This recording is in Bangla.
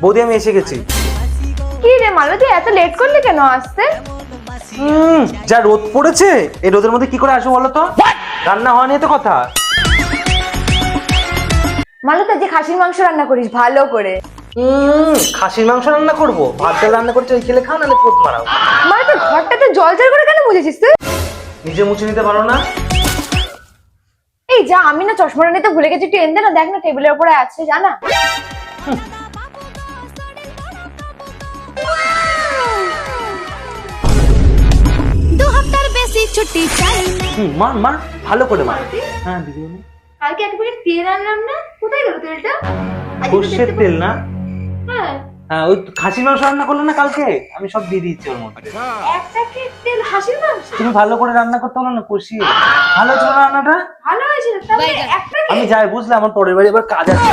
বৌদি আমি এসে গেছি। কি রে মালু, তুই এত লেট করলি কেন আসতে? যা রোদ পড়েছে, এই রোদের মধ্যে কি করে আসবো বলো তো? রান্না হয়নি তো কথা। মালু, তুই যে খাসির মাংস রান্না করিস ভালো করে। খাসির মাংস রান্না করবো? ভাত ডাল রান্না করছি, ওই খেলে খাও, নাহলে পোত মারাও। মালু, তুই ঘরটাতে জল জল করে কেন মুছেছিস তুই? নিজে মুছে নিতে পারো না? এই যা, আমি না চশমাটা নিতে ভুলে গেছি, একটু এনে দে না, দেখ না টেবিলের উপরে আছে, জানা। মার মার, ভালো করে মার। হ্যাঁ দিদি। কালকে এক প্যাকেট তেল আনলাম না, কোথায় গেল তেলটা? সর্ষের তেল না? হ্যাঁ, হ্যাঁ, ওই খাসির মাংস রান্না করলে না কালকে, আমি সব দিয়ে দিচ্ছি ওর মধ্যে। এক প্যাকেট তেল হাসির মাংস? তুমি ভালো করে রান্না করতে হলো না, কষিয়ে। ভালো ছিল রান্নাটা? ভালো হয়েছিল, তবে এক প্যাকেট। আমি যাই, বুঝলে আমার পরের বাড়ি এবার কাজ আছে।